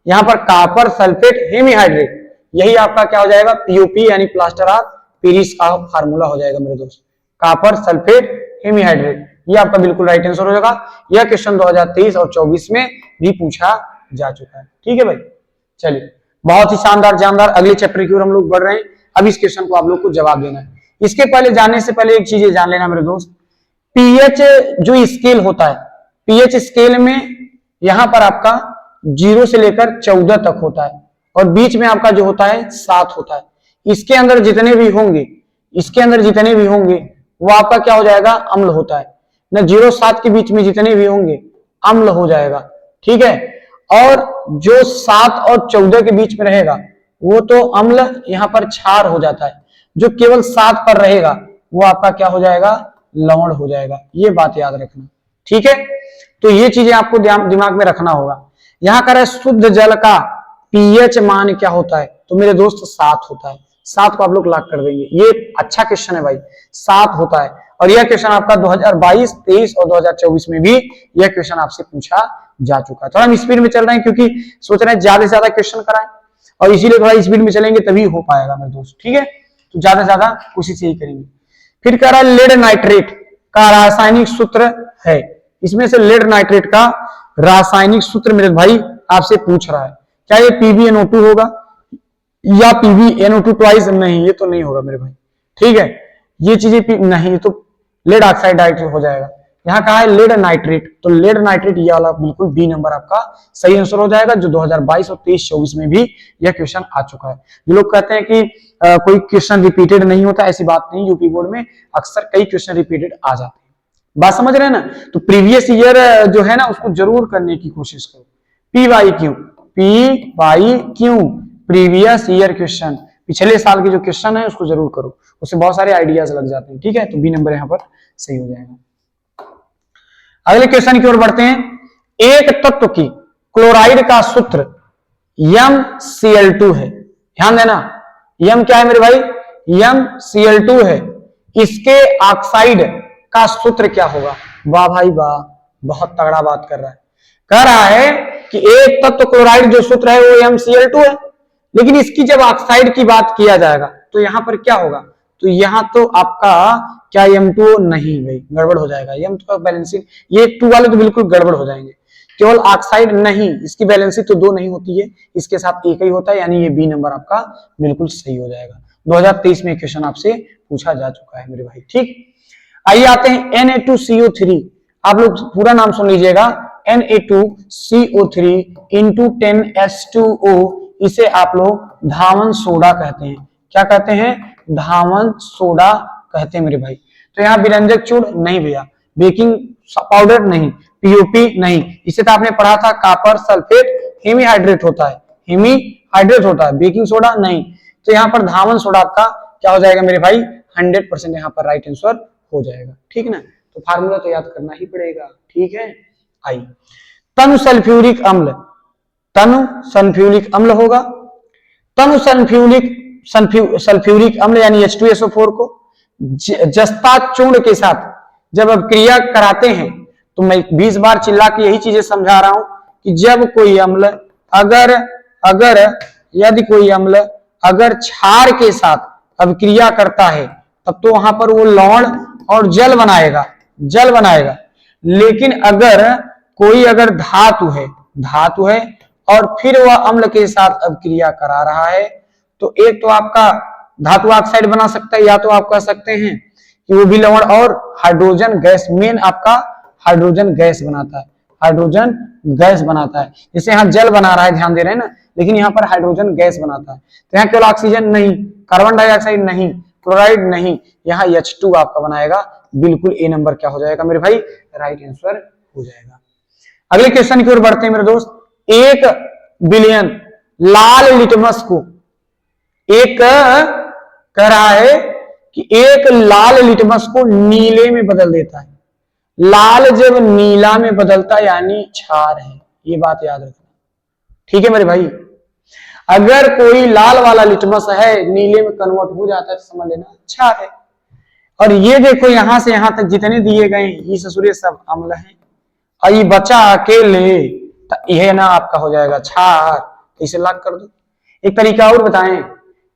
यहां पर कॉपर सल्फेट हेमीहाइड्रेट, यही आपका क्या हो जाएगा, POP यानी प्लास्टर ऑफ पेरिस का फार्मूला हो जाएगा मेरे दोस्त, कॉपर सल्फेट हेमीहाइड्रेट। ये आपका बिल्कुल राइट आंसर हो जाएगा। यह क्वेश्चन 2023 और 24 में भी पूछा जा चुका है, ठीक है भाई। चलिए बहुत ही शानदार जानदार, अगले चैप्टर की ओर हम लोग बढ़ रहे हैं। अब इस क्वेश्चन को आप लोग को जवाब देना है। इसके पहले जाने से पहले एक चीज जान लेना मेरे दोस्त, पीएच जो स्केल होता है, पीएच स्केल में यहां पर आपका 0 से लेकर 14 तक होता है और बीच में आपका जो होता है 7 होता है। इसके अंदर जितने भी होंगे, इसके अंदर जितने भी होंगे वो आपका क्या हो जाएगा, अम्ल होता है ना। 0-7 के बीच में जितने भी होंगे अम्ल हो जाएगा, ठीक है। और जो 7 और 14 के बीच में रहेगा वो तो अम्ल यहां पर क्षार हो जाता है। जो केवल 7 पर रहेगा वो आपका क्या हो जाएगा, लवण हो जाएगा। ये बात याद रखना, ठीक है। तो ये चीजें आपको दिमाग में रखना होगा। यहां कर शुद्ध जल का पीएच मान क्या होता है, तो मेरे दोस्त 7 होता है। 7 को आप लोग लॉक कर देंगे। ये अच्छा क्वेश्चन है भाई, 7 होता है। और यह क्वेश्चन आपका 2022, 23 और 2024 में भी यह क्वेश्चन आपसे पूछा जा चुका है। थोड़ा हम स्पीड में चल रहे हैं क्योंकि सोच रहे हैं ज्यादा से ज्यादा क्वेश्चन कराएं और इसीलिए थोड़ा स्पीड में चलेंगे तभी हो पाएगा मेरे दोस्त, ठीक है। तो ज्यादा से ज्यादा कोशिश यही करेंगे। फिर कह रहा है लेड नाइट्रेट का रासायनिक सूत्र है। इसमें से लेड नाइट्रेट का रासायनिक सूत्र मेरे भाई आपसे पूछ रहा है, क्या ये PbNO2 होगा या PbNO2 ट्वाइस? नहीं, ये तो नहीं होगा मेरे भाई, ठीक है, ये चीजें नहीं, तो लेड ऑक्साइड डाइरेक्ट हो जाएगा। यहाँ कहा है लेड नाइट्रेट, तो लेड नाइट्रेट ये वाला बिल्कुल बी नंबर आपका सही आंसर हो जाएगा, जो 2022 और 23-24 में भी यह क्वेश्चन आ चुका है। जो लोग कहते हैं कि कोई क्वेश्चन रिपीटेड नहीं होता, ऐसी बात नहीं, यूपी बोर्ड में अक्सर कई क्वेश्चन रिपीटेड आ जाते हैं, बात समझ रहे हैं ना। तो प्रीवियस ईयर जो है ना उसको जरूर करने की कोशिश करो। PYQ प्रीवियस ईयर क्वेश्चन, पिछले साल के जो क्वेश्चन है उसको जरूर करो, उससे बहुत सारे आइडियाज लग जाते हैं, ठीक है। तो बी नंबर यहाँ पर सही हो जाएगा। अगले क्वेश्चन की ओर बढ़ते हैं। एक तत्व की क्लोराइड का सूत्र MCl2 है, ध्यान देना, M क्या है मेरे भाई? MCl2 है, इसके ऑक्साइड का सूत्र क्या होगा? वाह भाई वाह, बहुत तगड़ा बात कर रहा है। कह रहा है कि एक तत्व क्लोराइड जो सूत्र है वो MCl2 है, लेकिन इसकी जब ऑक्साइड की बात किया जाएगा तो यहां पर क्या होगा? तो यहां तो आपका क्या M2O नहीं भाई, गड़बड़ हो जाएगा। M2 बैलेंसिंग, ये 2 वाले तो बिल्कुल गड़बड़ हो जाएंगे। केवल ऑक्साइड नहीं, इसकी बैलेंसिंग तो 2 नहीं होती है, इसके साथ एक ही होता है, यानी ये बी नंबर आपका बिल्कुल सही हो जाएगा। 2023 में क्वेश्चन आपसे पूछा जा चुका है मेरे भाई, ठीक। आइए आते हैं Na2CO3, आप लोग पूरा नाम सुन लीजिएगा, Na2CO3 इंटू 10H2O, इसे आप लोग धावन सोडा कहते हैं। क्या कहते हैं? धावन सोडा कहते हैं मेरे भाई। तो यहाँ विरंजक चूर्ण नहीं भैया, बेकिंग पाउडर नहीं, POP नहीं, इसे तो आपने पढ़ा था कॉपर सल्फेट हेमीहाइड्रेट होता है, हेमीहाइड्रेट होता है, बेकिंग सोडा नहीं। तो यहाँ पर धावन सोडा आपका क्या हो जाएगा मेरे भाई? 100% यहाँ पर राइट आंसर हो जाएगा, ठीक ना। तो फार्मूला तो याद करना ही पड़ेगा, ठीक है। आई तनु सल्फ्यूरिक अम्ल, तनु सल्फ्यूरिक अम्ल होगा। तनु सल्फ्यूरिक अम्ल यानी H2SO4 को जस्ता चूर्ण के साथ जब अभिक्रिया कराते हैं, तो मैं 20 बार चिल्ला के यही चीजें समझा रहा हूं कि जब कोई अम्ल यदि कोई अम्ल अगर क्षार के साथ अभिक्रिया करता है तब तो वहां पर वो लवण और जल बनाएगा, लेकिन अगर कोई धातु है और फिर वह अम्ल के साथ अभिक्रिया करा रहा है, तो एक तो आपका धातु ऑक्साइड बना सकता है, या तो आप कह सकते हैं कि वो भी लवण और हाइड्रोजन गैस, मेन आपका हाइड्रोजन गैस बनाता है। जैसे यहाँ जल बना रहा है, ध्यान दे रहे हैं ना, लेकिन यहाँ पर हाइड्रोजन गैस बनाता है। तो यहाँ केवल ऑक्सीजन नहीं, कार्बन डाइऑक्साइड नहीं, क्लोराइड नहीं, यहाँ H2 आपका बनाएगा, बिल्कुल ए नंबर क्या हो जाएगा मेरे भाई? राइट आंसर हो जाएगा। अगले क्वेश्चन की ओर बढ़ते हैं मेरे दोस्त। 1 बिलियन लाल लिटमस को, एक कह रहा है कि 1 लाल लिटमस को नीले में बदल देता है। लाल जब नीला में बदलता यानी क्षार है, ये बात याद रखना, ठीक है मेरे भाई। अगर कोई लाल वाला लिटमस है नीले में कन्वर्ट हो जाता है तो समझ लेना क्षार है। और ये देखो यहां से यहां तक जितने दिए गए ये ससुरे सब अम्ल हैं, और ये बचा अकेले, तो यह ना आपका हो जाएगा क्षार, इसे लॉक कर दो। एक तरीका और बताएं,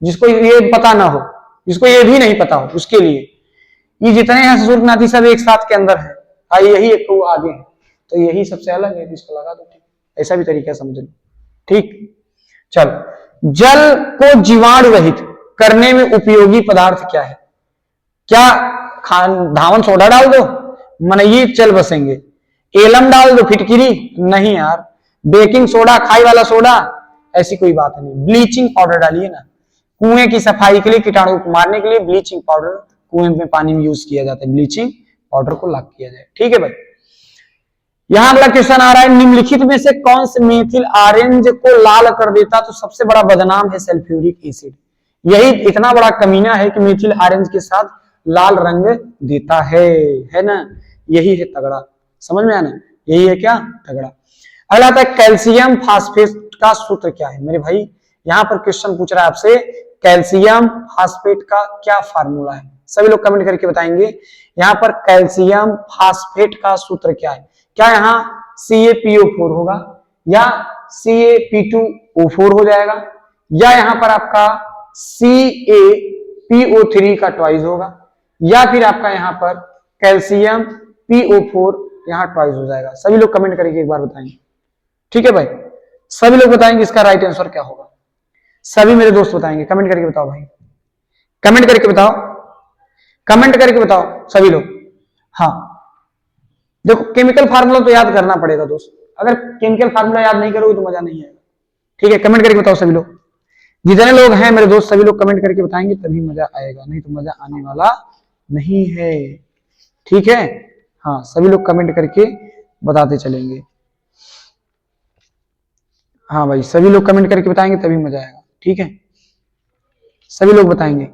जिसको ये पता ना हो, जिसको ये भी नहीं पता हो, उसके लिए ये जितने हैं ससुर नाती सब एक साथ के अंदर है, यही एक को आगे है, तो यही सबसे अलग है, इसको लगा दो, ठीक। ऐसा भी तरीका समझ लो, ठीक। चल, जल को जीवाणु रहित करने में उपयोगी पदार्थ क्या है? क्या धावन सोडा डाल दो, मनई चल बसेंगे। एलम डाल दो, फिटकिरी नहीं यार। बेकिंग सोडा, खाई वाला सोडा, ऐसी कोई बात नहीं। ब्लीचिंग पाउडर डालिए ना, कुएं की सफाई के लिए, कीटाणु को मारने के लिए ब्लीचिंग पाउडर कुएं में पानी में यूज किया जाता है, ब्लीचिंग पाउडर को लॉक किया जाए, ठीक है भाई। यहां अगला क्वेश्चन आ रहा है, निम्नलिखित में से कौन से मेथिल ऑरेंज को लाल कर देता? तो सबसे बड़ा बदनाम है सल्फ्यूरिक एसिड, यही इतना बड़ा कमीना है कि मेथिल ऑरेंज के साथ लाल रंग देता है ना, यही है तगड़ा, समझ में आना, यही है क्या तगड़ा। अगला आता है कैल्शियम फास्फेट का सूत्र क्या है मेरे भाई? यहां पर क्वेश्चन पूछ रहा है आपसे, कैल्शियम फास्फेट का क्या फार्मूला है? सभी लोग कमेंट करके बताएंगे। यहां पर कैल्शियम फास्फेट का सूत्र क्या है? क्या यहाँ CaPO4 होगा, या CaP2O4 हो जाएगा, या यहां पर आपका CaPO3 का ट्वाइस होगा, या फिर आपका यहां पर कैल्शियम PO4 यहाँ ट्वाइस हो जाएगा। सभी लोग कमेंट करके एक बार बताएंगे, ठीक है भाई। सभी लोग बताएंगे इसका राइट आंसर क्या होगा। सभी मेरे दोस्त बताएंगे, कमेंट करके बताओ भाई, कमेंट करके बताओ, कमेंट करके बताओ सभी लोग। हाँ देखो, केमिकल फार्मूला तो याद करना पड़ेगा दोस्त, अगर केमिकल फार्मूला याद नहीं करोगे तो मजा नहीं आएगा, ठीक है। कमेंट करके बताओ सभी लोग, जितने लोग हैं मेरे दोस्त सभी लोग कमेंट करके बताएंगे तभी मजा आएगा, नहीं तो मजा आने वाला नहीं है, ठीक है। हाँ सभी लोग कमेंट करके बताते चलेंगे। हाँ भाई सभी लोग कमेंट करके बताएंगे तभी मजा आएगा, ठीक है। सभी लोग बताएंगे।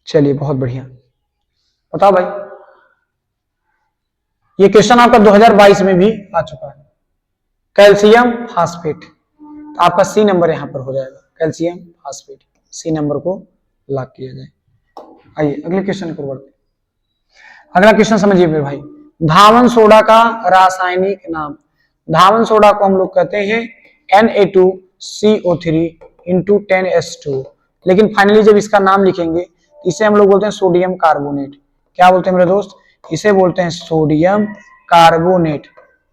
चलिए बहुत बढ़िया, बताओ भाई। ये क्वेश्चन आपका 2022 में भी आ चुका है। कैल्शियम फास्फेट, तो आपका सी नंबर यहां पर हो जाएगा, कैल्शियम फास्फेट, सी नंबर को लॉक किया जाए। आइए अगले क्वेश्चन को बढ़ते। अगला क्वेश्चन समझिए मेरे भाई, धावन सोडा का रासायनिक नाम। धावन सोडा को हम लोग कहते हैं Na2CO3 इंटू 10H2, लेकिन फाइनली जब इसका नाम लिखेंगे इसे हम लोग बोलते हैं सोडियम कार्बोनेट। क्या बोलते हैं मेरे दोस्त, इसे बोलते हैं सोडियम कार्बोनेट,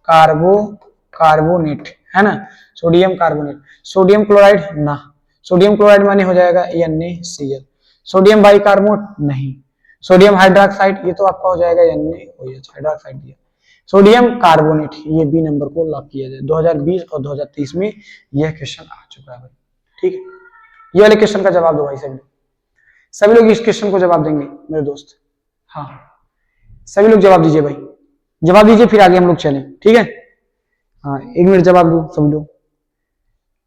कार्बोनेट है ना, सोडियम कार्बोनेट। सोडियम क्लोराइड ना, सोडियम क्लोराइड माने हो जाएगा NaCl। सोडियम बाइकार्बोनेट नहीं, सोडियम हाइड्रोक्साइड ये तो आपका हो जाएगा NaOH, हाइड्रोक्साइड दिया। सोडियम कार्बोनेट ये बी नंबर को लॉक किया जाए। 2020 और 2023 में यह क्वेश्चन आ चुका है भाई, ठीक है। ये वाले क्वेश्चन का जवाब दो भाई सभी लोग इस क्वेश्चन को जवाब देंगे मेरे दोस्त। हाँ सभी लोग जवाब दीजिए भाई, जवाब दीजिए फिर आगे हम लोग चलें, ठीक है। हाँ 1 मिनट जवाब दो सभी लोग,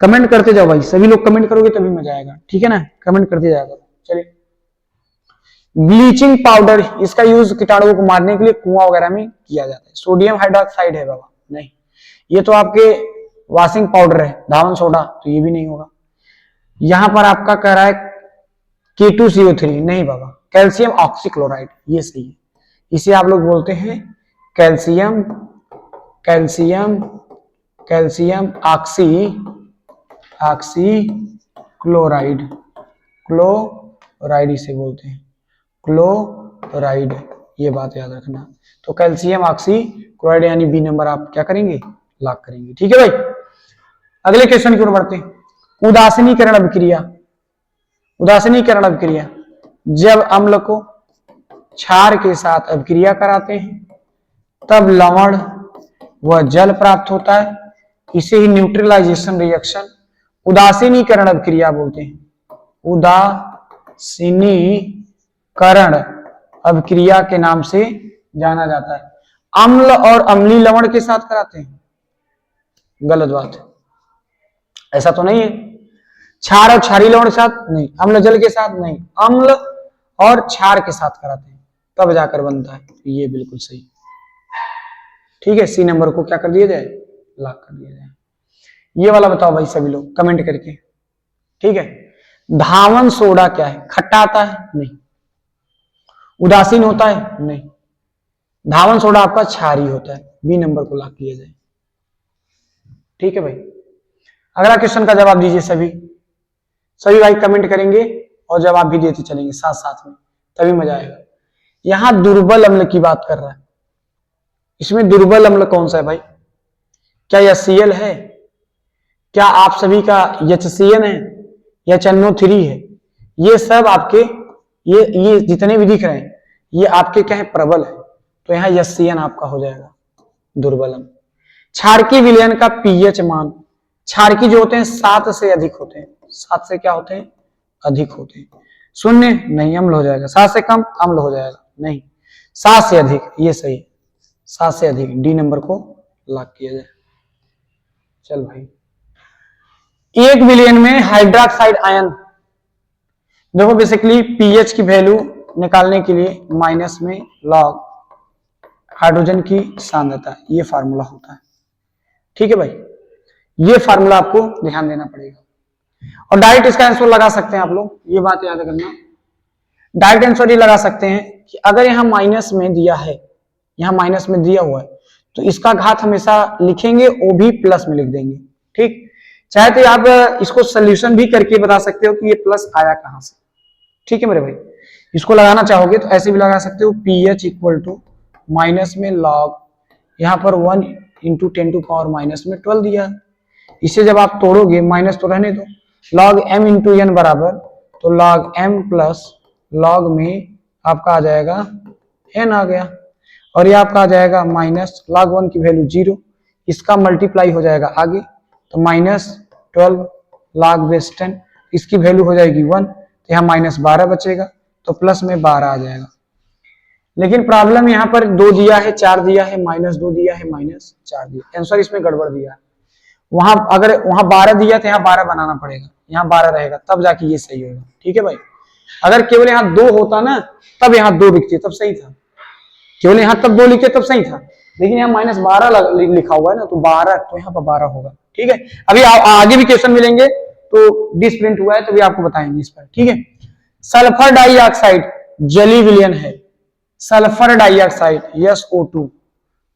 कमेंट करते जाओ भाई, सभी लोग कमेंट करोगे तभी मजा आएगा, ठीक है ना, कमेंट करते जाएगा। चलिए ब्लीचिंग पाउडर, इसका यूज कीटाणुओं को मारने के लिए कुआं वगैरह में किया जाता है। सोडियम हाइड्रोक्साइड है बाबा, नहीं, ये तो आपके वॉशिंग पाउडर है। धावन सोडा तो ये भी नहीं होगा। यहां पर आपका कह रहा है K2CO3, नहीं बाबा, कैल्शियम ऑक्सीक्लोराइड ये सही है। इसे आप लोग बोलते हैं कैल्शियम ऑक्सी क्लोराइड, क्लोराइड इसे बोलते हैं, क्लोराइड, ये बात याद रखना। तो कैल्शियम ऑक्सी क्लोराइड यानी बी नंबर आप क्या करेंगे, लॉक करेंगे, ठीक है भाई। अगले क्वेश्चन की ओर बढ़ते हैं। उदासीनीकरण अभिक्रिया, उदासीनीकरण अभिक्रिया, जब अम्ल को क्षार के साथ अभिक्रिया कराते हैं तब लवण व जल प्राप्त होता है, इसे ही न्यूट्रलाइजेशन रिएक्शन उदासीनीकरण अभिक्रिया बोलते हैं। उदासीनीकरण अभिक्रिया के नाम से जाना जाता है। अम्ल और अम्लीय लवण के साथ कराते हैं, गलत बात है, ऐसा तो नहीं है। क्षार और क्षारीय लवण के साथ नहीं, अम्ल जल के साथ नहीं, अम्ल और क्षार के साथ कराते हैं तब जाकर बनता है, ये बिल्कुल सही, ठीक है। सी नंबर को क्या कर दिया जाए, लॉक कर दिया जाए। ये वाला बताओ भाई सभी लोग कमेंट करके, ठीक है। धावन सोडा क्या है, खट्टा आता है, नहीं। उदासीन होता है, नहीं। धावन सोडा आपका क्षारीय होता है, बी नंबर को लॉक किया जाए, ठीक है भाई। अगला क्वेश्चन का जवाब दीजिए सभी भाई कमेंट करेंगे और जवाब भी देते चलेंगे साथ साथ में, तभी मजा आएगा। यहां दुर्बल अम्ल की बात कर रहा है, इसमें दुर्बल अम्ल कौन सा है भाई, क्या यह Cl है, क्या आप सभी का HCN है या NO3 है। ये सब आपके ये जितने भी दिख रहे हैं ये आपके क्या है, प्रबल है, तो यहाँ HCN आपका हो जाएगा दुर्बल अम्ल। क्षारकीय विलयन का पीएच मान, क्षारकीय जो होते हैं 7 से अधिक होते हैं, 7 से क्या होते हैं, अधिक होते हैं। 0 नहीं, अम्ल हो जाएगा। 7 से कम अम्ल हो जाएगा, नहीं। 7 से अधिक, ये सही, 7 से अधिक, डी नंबर को लॉक किया जाए। चल भाई 1 विलियन में हाइड्रोक्साइड आयन, देखो बेसिकली पीएच की वैल्यू निकालने के लिए माइनस में लॉग हाइड्रोजन की सांद्रता, ये फार्मूला होता है, ठीक है भाई। ये फार्मूला आपको ध्यान देना पड़ेगा और डायरेक्ट इसका आंसर लगा सकते हैं आप लोग, ये बात याद करना। डायरेक्ट आंसर ये लगा सकते हैं कि अगर यहां माइनस में दिया है, यहां माइनस में दिया हुआ है तो इसका घात हमेशा लिखेंगे वो भी प्लस में लिख देंगे, ठीक। चाहे तो आप इसको सोल्यूशन भी करके बता सकते हो कि ये प्लस आया कहां से, ठीक है मेरे भाई। इसको लगाना चाहोगे तो ऐसे भी लगा सकते हो, pH इक्वल टू माइनस में लॉग, यहाँ पर 1 इंटू 10 टू पावर माइनस में 12 दिया। इसे जब आप तोड़ोगे, माइनस तो रहने दो, लॉग m इंटू एन बराबर, तो लॉग m प्लस लॉग में आपका आ जाएगा n आ गया, और ये आपका आ जाएगा माइनस लॉग 1 की वैल्यू 0, इसका मल्टीप्लाई हो जाएगा आगे, तो माइनस 12 लॉग बेस 10, इसकी वैल्यू हो जाएगी 1, तो यहाँ माइनस 12 बचेगा, तो प्लस में 12 आ जाएगा। लेकिन प्रॉब्लम यहाँ पर 2 दिया है, 4 दिया है, माइनस 2 दिया है, माइनस 4 दिया, आंसर इसमें गड़बड़ दिया है। वहां अगर वहां 12 दिया तो यहाँ 12 बनाना पड़ेगा, यहाँ 12 रहेगा तब जाके ये सही होगा। ठीक है भाई, अगर केवल यहाँ 2 होता ना तब यहाँ 2 लिखते तब सही था, केवल यहाँ तब 2 लिखे तब सही था, लेकिन यहाँ माइनस 12 लिखा हुआ है ना, तो 12, तो यहाँ पर 12 होगा। ठीक है, अभी आगे भी क्वेश्चन मिलेंगे तो डिस प्रिंट हुआ है तो भी आपको बताएंगे इस पर। ठीक है, सल्फर डाइऑक्साइड जली विलयन है, सल्फर डाइऑक्साइड SO2,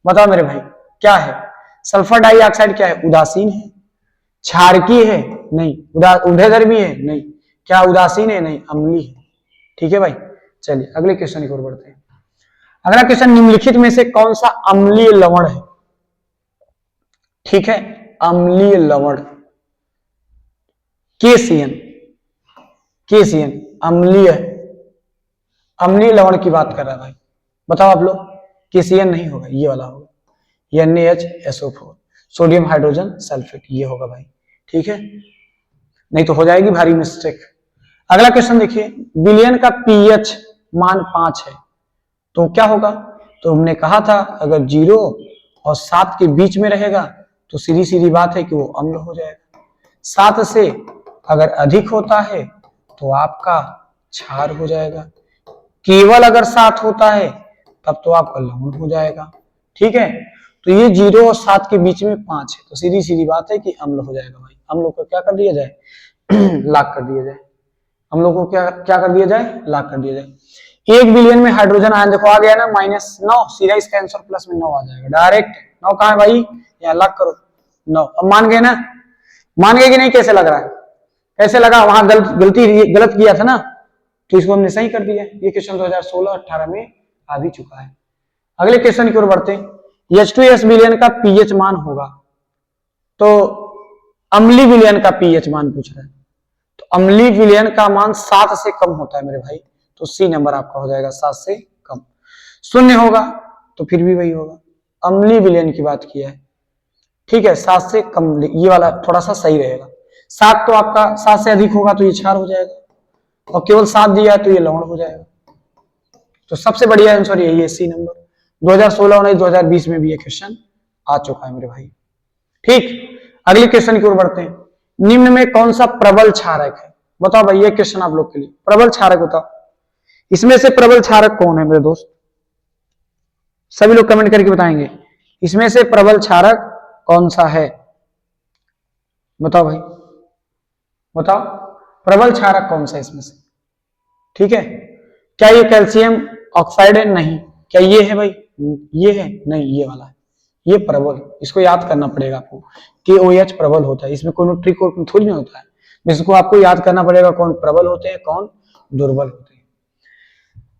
बताओ मेरे भाई क्या है? सल्फर डाइऑक्साइड क्या है? उदासीन है, क्षारकीय है नहीं, उभयधर्मी है नहीं, क्या उदासीन है? नहीं, अम्लीय है। ठीक है भाई, चलिए अगले क्वेश्चन की ओर बढ़ते हैं। अगला क्वेश्चन, निम्नलिखित में से कौन सा अम्लीय लवण है? ठीक है, अम्लीय लवण, KCN, KCN अम्लीय है, अम्लीय लवण की बात कर रहा है भाई, बताओ आप लोग। KCN नहीं होगा, ये वाला होगा, NaHSO4, सोडियम हाइड्रोजन सल्फेट, ये होगा भाई। ठीक है, नहीं तो हो जाएगी भारी मिस्टेक। अगला क्वेश्चन देखिए, विलयन का pH मान 5 है तो क्या होगा? तो हमने कहा था अगर 0 और 7 के बीच में रहेगा तो सीधी सीधी बात है कि वो अम्ल हो जाएगा। 7 से अगर अधिक होता है तो आपका क्षार हो जाएगा, केवल अगर 7 होता है तब तो आपका लवण हो जाएगा। ठीक है, तो ये 0 और 7 के बीच में 5 है तो सीधी सीधी बात है कि अम्ल हो जाएगा भाई। अम्लों को क्या कर दिया जाए? लाक कर दिया जाए, अम्लों को क्या क्या कर दिया जाए? लाक कर दिया जाए। 1 बिलियन में हाइड्रोजन आयन देखो आ गया ना, -9, सीधा इसका आंसर प्लस में 9 आ जाएगा डायरेक्ट। 9 कहां है भाई? यहाँ लाक करो 9। अब मान गए ना? मान गए कि नहीं? कैसे लग रहा है? कैसे लगा? वहां गलत किया था ना, तो इसको हमने सही कर दिया। ये क्वेश्चन 2016-18 में आ भी चुका है। अगले क्वेश्चन की ओर बढ़ते हैं। H2S विलयन का pH मान होगा, तो अम्लीय विलयन का pH मान पूछ रहा है, तो अम्लीय विलयन का मान 7 से कम होता है मेरे भाई, तो C नंबर आपका हो जाएगा 7 से कम। 0 होगा तो फिर भी वही होगा, अम्लीय विलयन की बात किया है। ठीक है, 7 से कम, ये वाला थोड़ा सा सही रहेगा। 7 तो आपका 7 से अधिक होगा तो ये क्षार हो जाएगा, और केवल 7 दिया है तो ये लवण हो जाएगा। तो सबसे बढ़िया आंसर यही है, C नंबर। 2016-19-2020 में भी ये क्वेश्चन आ चुका है मेरे भाई। ठीक, अगले क्वेश्चन की ओर बढ़ते हैं। निम्न में कौन सा प्रबल क्षारक है? बताओ भाई, ये क्वेश्चन आप लोग के लिए। प्रबल क्षारक बताओ, इसमें से प्रबल क्षारक कौन है मेरे दोस्त? सभी लोग कमेंट करके बताएंगे, इसमें से प्रबल क्षारक कौन सा है? बताओ भाई, बताओ प्रबल क्षारक कौन सा है इसमें से? ठीक है, क्या ये कैल्शियम ऑक्साइड है? नहीं। क्या ये है भाई? ये है? नहीं, ये वाला है, ये प्रबल। इसको याद करना पड़ेगा आपको, KOH प्रबल होता है, इसमें कोई ट्रिक और थोड़ी नहीं होता है, इसको आपको याद करना पड़ेगा कौन प्रबल होते हैं कौन दुर्बल होते हैं।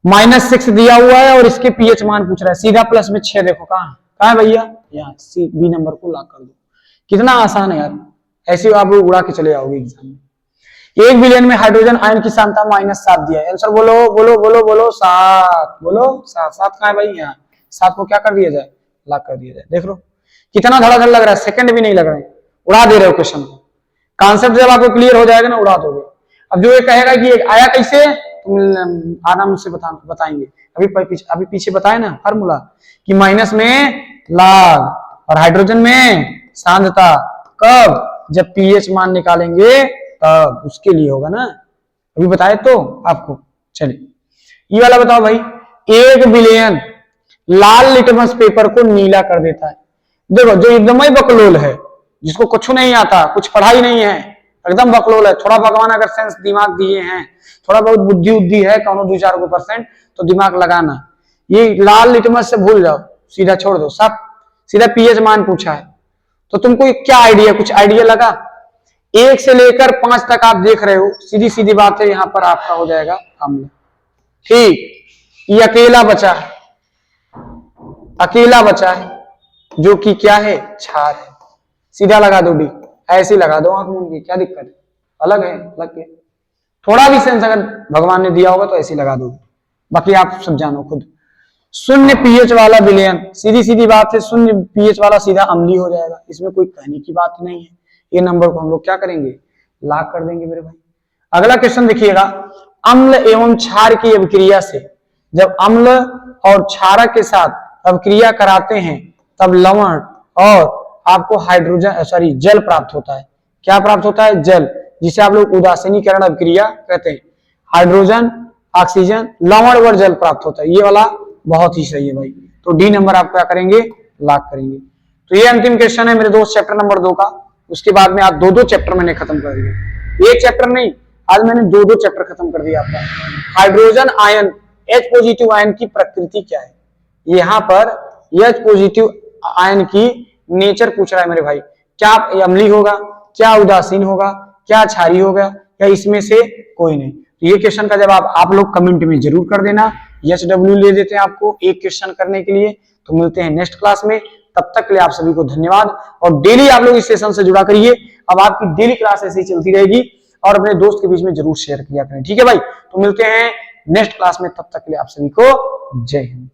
-6 दिया हुआ है और इसके pH मान पूछ रहा है, सीधा प्लस में 6 देखो कहां है भैया? यहाँ B नंबर को लॉक कर दो। कितना आसान है यार, ऐसे आप लोग उड़ा के चले जाओगे एग्जाम में। 1 बिलियन में हाइड्रोजन आयन की सांद्रता -7 दिया है, आंसर बोलो बोलो बोलो बोलो 7, बोलो 7। 7 कहां है भाई? यहाँ 7 को क्या कर दिया जाए? लॉक कर दिया जाए। देख लो कितना धड़ाधड़ लग रहा है, सेकंड भी नहीं लग रहे हैं, उड़ा दे रहे हो क्वेश्चन को। कॉन्सेप्ट जब आपको क्लियर हो जाएगा ना, उड़ा दोगे। अब जो ये कहेगा कि आया कैसे, तुम आराम से बताएंगे। अभी पीछे बताए ना फार्मूला कि माइनस में लाग और हाइड्रोजन में सांद्रता, कब? जब pH मान निकालेंगे तब, उसके लिए होगा ना, अभी बताए तो आपको। चलिए ये वाला बताओ भाई, 1 बिलियन लाल लिटमस पेपर को नीला कर देता है। देखो जो एकदम ही बकलोल है, जिसको कुछ नहीं आता, कुछ पढ़ाई नहीं है, एकदम बकलोल है, थोड़ा भगवान अगर सेंस दिमाग दिए हैं, थोड़ा बहुत बुद्धि उद्धि है, कौनो 2-4% तो दिमाग लगाना। ये लाल लिटमस से भूल जाओ, सीधा छोड़ दो, सब सीधा pH मान पूछा है, तो तुमको क्या आइडिया, कुछ आइडिया लगा? 1 से लेकर 5 तक आप देख रहे हो, सीधी सीधी बात है, यहाँ पर आपका हो जाएगा अम्ल। ठीक, ये अकेला बचा है, अकेला बचा है जो कि क्या है, क्षार है। सीधा लगा दो डी, ऐसे लगा दो आंख मूंद के, क्या दिक्कत है, अलग है, लग के थोड़ा भी सेंस अगर भगवान ने दिया होगा तो ऐसे लगा दो, बाकी आप सब जानो खुद। शून्य पीएच वाला विलयन, सीधी सीधी बात है, शून्य पीएच वाला सीधा अम्लीय हो जाएगा, इसमें कोई कहने की बात नहीं है। ये नंबर को हम लोग क्या करेंगे, लाग कर देंगे मेरे भाई। अगला क्वेश्चन देखिएगा, अम्ल एवं क्षार की अभिक्रिया से, जब अम्ल और क्षारक के साथ अभिक्रिया कराते हैं तब लवण और आपको हाइड्रोजन सॉरी जल प्राप्त होता है। क्या प्राप्त होता है, जल, जिसे आप लोग उदासीनीकरण अभिक्रिया कहते हैं। हाइड्रोजन, ऑक्सीजन, लवण व जल प्राप्त होता है, ये वाला बहुत ही सही है भाई। तो डी नंबर आप क्या करेंगे, लॉक करेंगे। तो ये अंतिम क्वेश्चन है मेरे दोस्त चैप्टर नंबर 2 का। उसके बाद में आज 2-2 चैप्टर मैंने खत्म कर दिया, एक चैप्टर नहीं, आज मैंने 2-2 चैप्टर खत्म कर दिया आपका। Hydrogen ion, H positive ion की प्रकृति क्या है, यहाँ पर H पॉजिटिव आयन की नेचर पूछ रहा है मेरे भाई। क्या अम्लीय होगा, क्या उदासीन होगा, क्या क्षारीय होगा, या इसमें से कोई नहीं। तो ये क्वेश्चन का जवाब आप लोग कमेंट में जरूर कर देना। यस डब्ल्यू ले देते हैं आपको एक क्वेश्चन करने के लिए। तो मिलते हैं नेक्स्ट क्लास में, तब तक के लिए आप सभी को धन्यवाद। और डेली आप लोग इस सेशन से जुड़ा करिए, अब आपकी डेली क्लास ऐसे ही चलती रहेगी, और अपने दोस्त के बीच में जरूर शेयर किया करें, ठीक है भाई। तो मिलते हैं नेक्स्ट क्लास में, तब तक के लिए आप सभी को जय हिंद।